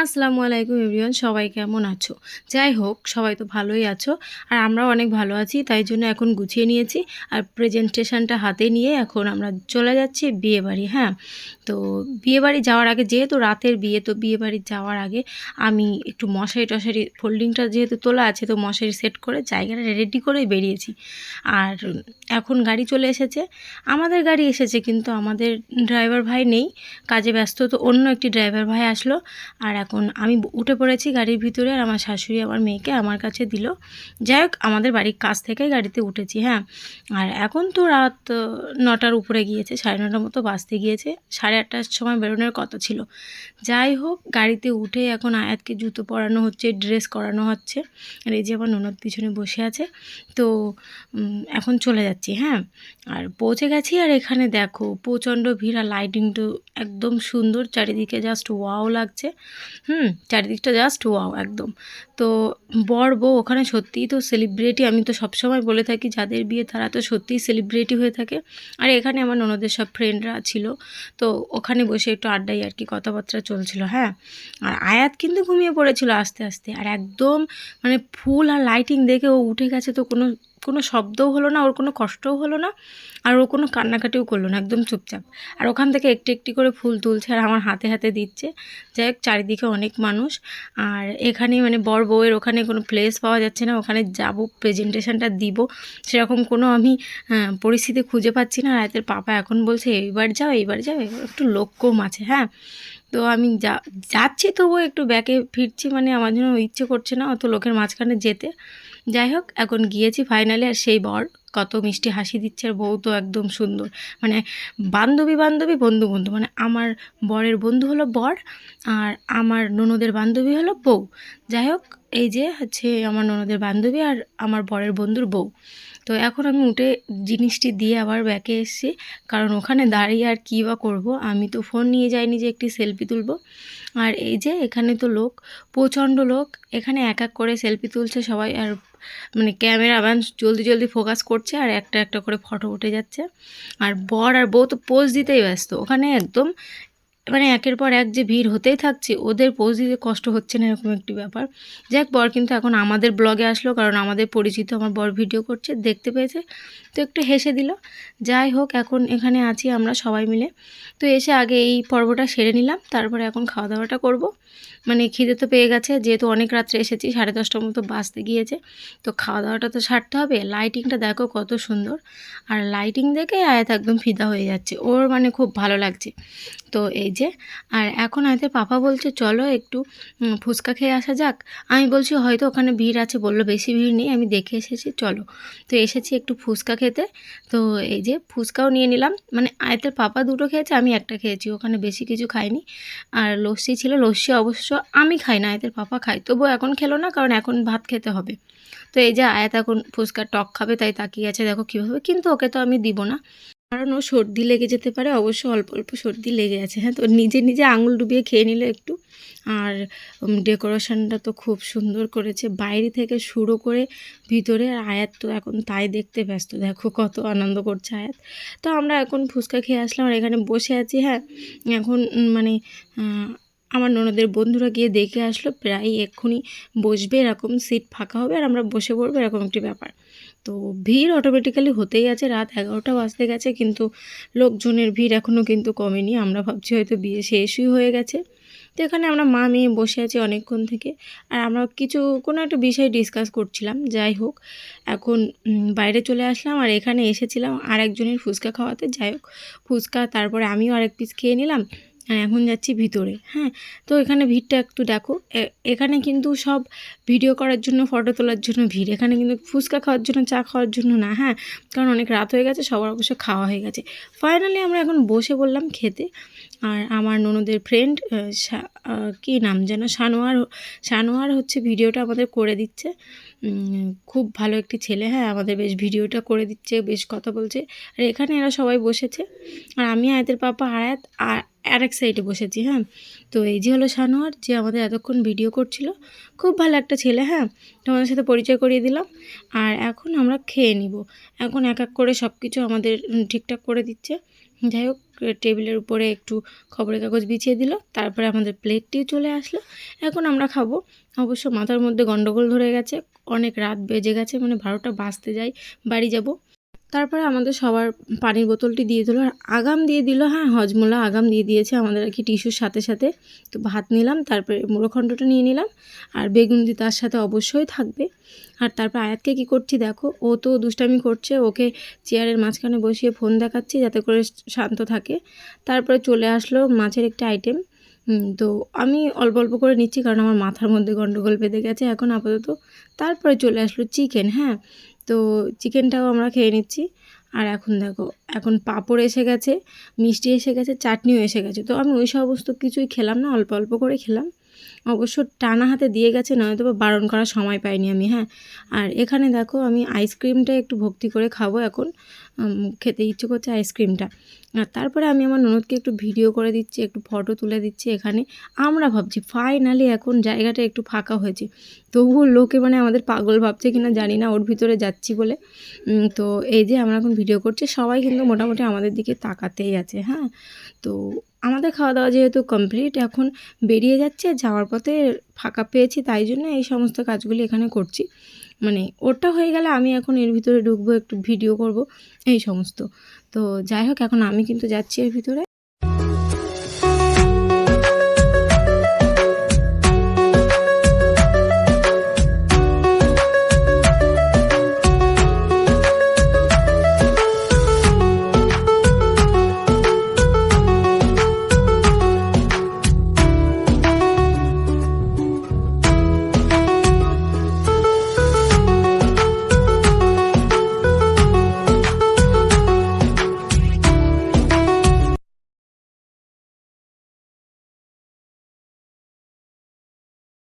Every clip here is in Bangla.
আসসালামু আলাইকুম এভরিওয়ান, সবাই কেমন আছো? যাই হোক, সবাই তো ভালোই আছো আর আমরাও অনেক ভালো আছি। তাই জন্য এখন গুছিয়ে নিয়েছি আর প্রেজেন্টেশনটা হাতে নিয়ে এখন আমরা চলে যাচ্ছি বিয়েবাড়ি। হ্যাঁ, তো বিয়েবাড়ি যাওয়ার আগে, যেহেতু রাতের বিয়ে, তো বিয়েবাড়ি যাওয়ার আগে আমি একটু মশারি টশারি ফোল্ডিংটা যেহেতু তোলা আছে, তো মশারি সেট করে জায়গাটা রেডি করেই বেরিয়েছি। আর এখন গাড়ি চলে এসেছে, আমাদের গাড়ি এসেছে, কিন্তু আমাদের ড্রাইভার ভাই নেই, কাজে ব্যস্ত। তো অন্য একটি ড্রাইভার ভাই আসলো। আর এখন আমি উঠে পড়েছি গাড়ির ভিতরে, আর আমার শাশুড়ি আমার মেয়েকে আমার কাছে দিল। যাই হোক, আমাদের বাড়ির কাছ থেকেই গাড়িতে উঠেছি। হ্যাঁ, আর এখন তো রাত 9টার উপরে গিয়েছে, 9:30 মতো বাজতে গিয়েছে, 8:30টার সময় বেরোনোর কথা ছিল। যাই হোক, গাড়িতে উঠে এখন আয়াতকে জুতো পরানো হচ্ছে, ড্রেস করানো হচ্ছে। আর এই যে আমার ননদ পিছনে বসে আছে। তো এখন চলে যাচ্ছি। হ্যাঁ, আর পৌঁছে গেছি। আর এখানে দেখো প্রচণ্ড ভিড়, আর লাইটিংটা একদম সুন্দর, চারিদিকে জাস্ট ওয়াও লাগছে। চারিদিকটা জাস্ট ওয়াও একদম। তো বর বউ ওখানে সত্যিই তো সেলিব্রিটি। আমি তো সবসময় বলে থাকি, যাদের বিয়ে তারা তো সত্যিই সেলিব্রিটি হয়ে থাকে। আর এখানে আমার ননদের সব ফ্রেন্ডরা ছিল, তো ওখানে বসে একটু আড্ডায় আর কি কথাবার্তা চলছিল। হ্যাঁ, আর আয়াত কিন্তু ঘুমিয়ে পড়েছিল আস্তে আস্তে, আর একদম মানে ফুল আর লাইটিং দেখে ও উঠে গেছে। তো কোনো কোনো শব্দও হলো না, ওর কোনো কষ্টও হলো না, আর ও কোনো কান্নাকাটিও করলো না, একদম চুপচাপ। আর ওখান থেকে একটি একটি করে ফুল তুলছে আর আমার হাতে হাতে দিচ্ছে। যাই হোক, চারিদিকে অনেক মানুষ। আর এখানে মানে বর বউয়ের ওখানে কোনো প্লেস পাওয়া যাচ্ছে না, ওখানে যাব প্রেজেন্টেশনটা দিব, সেরকম কোনো আমি পরিস্থিতি খুঁজে পাচ্ছি না। রাতের পাপা এখন বলছে এইবার যাও, এইবার যাও, একটু লোক কম আছে। হ্যাঁ, তো আমি যাচ্ছি, তবুও একটু ব্যাকে ফিরছি, মানে আমার জন্য ইচ্ছে করছে না অত লোকের মাঝখানে যেতে। যাই হোক, এখন গিয়েছি ফাইনালি। আর সেই বর কত মিষ্টি হাসি দিচ্ছে, আর বউ তো একদম সুন্দর, মানে বান্ধবী বান্ধবী, বন্ধু বন্ধু, মানে আমার বরের বন্ধু হলো বর, আর আমার ননদের বান্ধবী হলো বউ। যাই হোক, এই যে হচ্ছে আমার ননদের বান্ধবী আর আমার বরের বন্ধুর বউ। তো এখন আমি উঠে জিনিসটি দিয়ে আবার ব্যাকে এসেছি, কারণ ওখানে দাঁড়িয়ে আর কী বা করবো। আমি তো ফোন নিয়ে যাইনি যে একটি সেলফি তুলবো। আর এই যে এখানে তো লোক, প্রচণ্ড লোক, এখানে এক এক করে সেলফি তুলছে সবাই। আর মানে ক্যামেরাম্যান জলদি জলদি ফোকাস করছে, আর একটা একটা করে ফটো উঠে যাচ্ছে। আর বর আর বউ তো পোজ দিতেই ব্যস্ত ওখানে একদম, মানে একের পর এক যে ভিড় হতেই থাকছে, ওদের পোজ দিতে কষ্ট হচ্ছে না, এরকম একটি ব্যাপার। যাক, বর কিন্তু এখন আমাদের ব্লগে আসলো, কারণ আমাদের পরিচিত আমার বর ভিডিও করছে, দেখতে পেয়েছে, তো একটু হেসে দিল। যাই হোক, এখন এখানে আছি আমরা সবাই মিলে। তো এসে আগে এই পর্বটা সেরে নিলাম, তারপরে এখন খাওয়া দাওয়াটা করব। মানে খিদে তো পেয়ে গেছে, যেহেতু অনেক রাত্রে এসেছি, 10:30টার মতো বাজতে গিয়েছে, তো খাওয়া দাওয়াটা তো সারতে হবে। লাইটিংটা দেখো কত সুন্দর, আর লাইটিং দেখে আয়াত একদম ফিদা হয়ে যাচ্ছে, ওর মানে খুব ভালো লাগছে। তো এই যে, আর এখন আয়াতের পাপা বলছে চলো একটু ফুচকা খেয়ে আসা যাক। আমি বলছি হয়তো ওখানে ভিড় আছে, বললো বেশি ভিড় নেই, আমি দেখে এসেছি, চলো। তো এসেছি একটু ফুচকা খেতে। তো এই যে ফুচকাও নিয়ে নিলাম, মানে আয়াতের পাপা দুটো খেয়েছে, আমি একটা খেয়েছি, ওখানে বেশি কিছু খাইনি। আর লস্যি ছিল, লস্যি অবশ্য আমি খাই না, আয়াতের পাপা খায়, তবুও এখন খেলো না, কারণ এখন ভাত খেতে হবে। তো এই যে আয়াত এখন ফুচকার টক খাবে, তাই তাকিয়ে আছে দেখো কীভাবে, কিন্তু ওকে তো আমি দিব না, কারণ ও সর্দি লেগে যেতে পারে, অবশ্য অল্প অল্প সর্দি লেগে আছে। হ্যাঁ, তো নিজে নিজে আঙুল ডুবিয়ে খেয়ে নিল একটু। আর ডেকোরেশনটা তো খুব সুন্দর করেছে, বাইরে থেকে শুরু করে ভিতরে। আর আয়াত তো এখন তাই দেখতে ব্যস্ত, দেখো কত আনন্দ করছে আয়াত। তো আমরা এখন ফুচকা খেয়ে আসলাম, আর এখানে বসে আছি। হ্যাঁ, এখন মানে আমার ননদের বন্ধুরা গিয়ে দেখে আসলো, প্রায় এক্ষুনি বসবে, এরকম সিট ফাঁকা হবে আর আমরা বসে পড়বো, এরকম একটি ব্যাপার। তো ভিড় অটোমেটিক্যালি হতেই আছে, রাত 11টা বাজতে গেছে, কিন্তু লোকজনের ভিড় এখনও কিন্তু কমেনি। আমরা ভাবছি হয়তো বিয়ে শেষই হয়ে গেছে। তো এখানে আমরা মা মেয়ে বসে আছি অনেকক্ষণ থেকে, আর আমরা কোনো একটা বিষয় ডিসকাস করছিলাম। যাই হোক, এখন বাইরে চলে আসলাম, আর এখানে এসেছিলাম আর একজনের ফুচকা খাওয়াতে। যাই হোক, ফুচকা, তারপরে আমিও আরেক পিস খেয়ে নিলাম, আর এখন যাচ্ছি ভিতরে। হ্যাঁ, তো এখানে ভিড়টা একটু দেখো, এখানে কিন্তু সব ভিডিও করার জন্য, ফটো তোলার জন্য ভিড়, এখানে কিন্তু ফুচকা খাওয়ার জন্য, চা খাওয়ার জন্য না। হ্যাঁ, কারণ অনেক রাত হয়ে গেছে, সবার অবশ্য খাওয়া হয়ে গেছে। ফাইনালি আমরা এখন বসে বললাম খেতে। আর আমার ননদের ফ্রেন্ড কী নাম যেন, সানোয়ার হচ্ছে ভিডিওটা আমাদের করে দিচ্ছে। খুব ভালো একটি ছেলে। হ্যাঁ, আমাদের বেশ ভিডিওটা করে দিচ্ছে, বেশ কথা বলছে। আর এখানে এরা সবাই বসেছে, আর আমি আয়াতের পাপা আয়াত আর আরেক সাইডে বসেছি। হ্যাঁ, তো এই যে হলো সানোয়ার, যে আমাদের এতক্ষণ ভিডিও করছিল, খুব ভালো একটা ছেলে। হ্যাঁ, তোমাদের সাথে পরিচয় করিয়ে দিলাম। আর এখন আমরা খেয়ে নিব। এখন এক এক করে সব কিছু আমাদের ঠিকঠাক করে দিচ্ছে। যাই হোক, টেবিলের উপরে একটু খবরের কাগজ বিছিয়ে দিল, তারপরে আমাদের প্লেটটিও চলে আসলো। এখন আমরা খাবো। অবশ্য মাথার মধ্যে গন্ডগোল ধরে গেছে, অনেক রাত বেজে গেছে, মানে 12টা বাজতে যাই বাড়ি যাব। তারপরে আমাদের সবার পানির বোতলটি দিয়ে দিল, আর আগাম দিয়ে দিল। হ্যাঁ, হজমোলা আগাম দিয়ে দিয়েছে আমাদের আর কি টিস্যুর সাথে সাথে। তো ভাত নিলাম, তারপরে মুড়োখণ্ডটা নিয়ে নিলাম, আর বেগুনি তার সাথে অবশ্যই থাকবে। আর তারপর আয়াতকে কি করছি দেখো, ও তো দুষ্টামি করছে, ওকে চেয়ারের মাঝখানে বসিয়ে ফোন দেখাচ্ছি যাতে করে শান্ত থাকে। তারপরে চলে আসলো মাছের একটা আইটেম। তো আমি অল্প অল্প করে নিচ্ছি, কারণ আমার মাথার মধ্যে গন্ডগোল বেঁধে গেছে এখন আপাতত। তারপরে চলে আসলো চিকেন। হ্যাঁ, তো চিকেনটাও আমরা খেয়ে নিচ্ছি। আর এখন দেখো, এখন পাঁপড় এসে গেছে, মিষ্টি এসে গেছে, চাটনিও এসে গেছে। তো আমি ওই সমস্ত কিছুই খেলাম না, অল্প অল্প করে খেলাম। অবশ্য টানা হাতে দিয়ে গেছে, নয়তো বা বারণ করার সময় পাইনি আমি। হ্যাঁ, আর এখানে দেখো আমি আইসক্রিমটা একটু ভক্তি করে খাবো এখন, খেতে ইচ্ছে করছে আইসক্রিমটা। আর তারপরে আমি আমার ননদকে একটু ভিডিও করে দিচ্ছি, একটু ফটো তুলে দিচ্ছি। এখানে আমরা ভাবছি ফাইনালি এখন জায়গাটা একটু ফাঁকা হয়েছে, তবুও লোকে মানে আমাদের পাগল ভাবছে কিনা জানি না, ওর ভিতরে যাচ্ছি বলে। তো এই যে আমরা এখন ভিডিও করছি, সবাই কিন্তু মোটামুটি আমাদের দিকে তাকাতেই আছে। হ্যাঁ, তো আমাদের খাওয়া দাওয়া যেহেতু কমপ্লিট, এখন বেরিয়ে যাচ্ছে, যাওয়ার পথে ফাঁকা পেয়েছি, তাই জন্য এই সমস্ত কাজগুলি এখানে করছি। মানে ওটা হয়ে গেলে আমি এখন এর ভিতরে ঢুকবো, একটু ভিডিও করব, এই সমস্ত। তো যাই হোক, এখন আমি কিন্তু যাচ্ছি এর ভিতরে।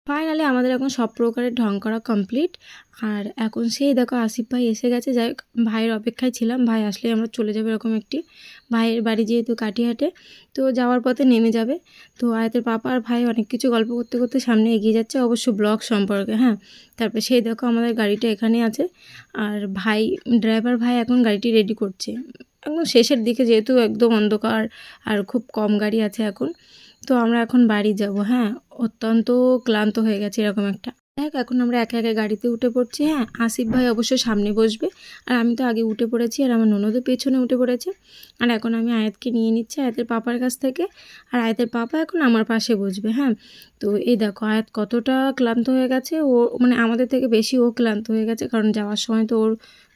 ফাইনালি আমাদের এখন সব প্রকারের ঢং করা কমপ্লিট। আর এখন সেই দেখো আসিফ ভাই এসে গেছে। যাই হোক, ভাইয়ের অপেক্ষায় ছিলাম, ভাই আসলে আমরা চলে যাবো এরকম একটি। ভাইয়ের বাড়ি যেহেতু কাটিহাটে, তো যাওয়ার পথে নেমে যাবে। তো আয়াতের পাপা আর ভাই অনেক কিছু গল্প করতে করতে সামনে এগিয়ে যাচ্ছে, অবশ্য ব্লগ সম্পর্কে। হ্যাঁ, তারপরে সেই দেখো আমাদের গাড়িটা এখানে আছে, আর ভাই ড্রাইভার ভাই এখন গাড়িটি রেডি করছে। একদম শেষের দিকে, যেহেতু একদম অন্ধকার আর খুব কম গাড়ি আছে এখন। তো আমরা এখন বাড়ি যাব। হ্যাঁ, অত্যন্ত ক্লান্ত হয়ে গেছে এরকম একটা। দেখ, এখন আমরা একে একে গাড়িতে উঠে পড়ছি। হ্যাঁ, আসিফ ভাই অবশ্য সামনে বসবে, আর আমি তো আগে উঠে পড়েছি, আর আমার ননদও পেছনে উঠে পড়েছে। আর এখন আমি আয়াতকে নিয়ে নিচ্ছি আয়াতের পাপার কাছ থেকে, আর আয়াতের পাপা এখন আমার পাশে বসবে। হ্যাঁ, তো এই দেখো আয়াত কতটা ক্লান্ত হয়ে গেছে, ও মানে আমাদের থেকে বেশি ও ক্লান্ত হয়ে গেছে, কারণ যাওয়ার সময় তো ওর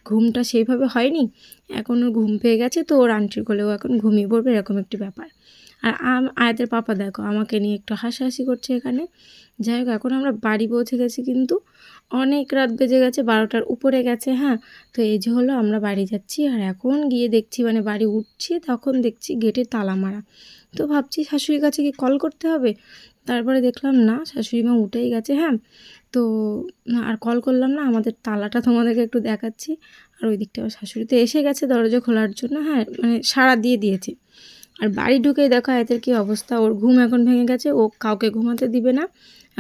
ঘুমটা সেইভাবে হয়নি। এখন ওর ঘুম পেয়ে গেছে, তো ওর আন্টির কোলেও এখন ঘুমিয়ে পড়বে, এরকম একটি ব্যাপার। আর আয়াতের পাপা দেখো আমাকে নিয়ে একটু হাসাহাসি করছে এখানে। যাই হোক, এখন আমরা বাড়ি পৌঁছে গেছি, কিন্তু অনেক রাত বেজে গেছে, 12টার উপরে গেছে। হ্যাঁ, তো এই যে হলো আমরা বাড়ি যাচ্ছি। আর এখন গিয়ে দেখছি, মানে বাড়ি উঠছি, তখন দেখছি গেটে তালা মারা। তো ভাবছি শাশুড়ির কাছে কি কল করতে হবে, তারপরে দেখলাম না, শাশুড়ি মা উঠেই গেছে। হ্যাঁ, তো আর কল করলাম না, আমাদের তালাটা তোমাদেরকে একটু দেখাচ্ছি। আর ওই দিকটা আমার শাশুড়ি তো এসে গেছে দরজা খোলার জন্য। হ্যাঁ, মানে সাড়া দিয়ে দিয়েছে। আর বাড়ি ঢুকেই দেখো আয়াতের কী অবস্থা, ওর ঘুম এখন ভেঙে গেছে, ও কাউকে ঘুমাতে দিবে না,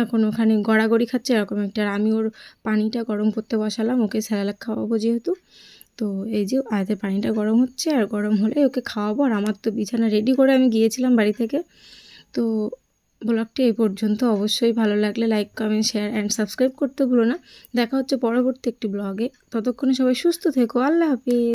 এখন ওখানে গড়াগড়ি খাচ্ছে এরকম একটা। আর আমি ওর পানিটা গরম করতে বসালাম, ওকে স্যালাড খাওয়াবো যেহেতু। তো এই যে আয়াতের পানিটা গরম হচ্ছে, আর গরম হলে ওকে খাওয়াবো। আর আমার তো বিছানা রেডি করে আমি গিয়েছিলাম বাড়ি থেকে। তো ব্লগটি এই পর্যন্ত। অবশ্যই ভালো লাগলে like, comment, share and subscribe করতে ভুলো না। দেখা হচ্ছে পরবর্তী একটি ব্লগে। ততক্ষণে সবাই সুস্থ থেকো। আল্লাহ হাফিজ।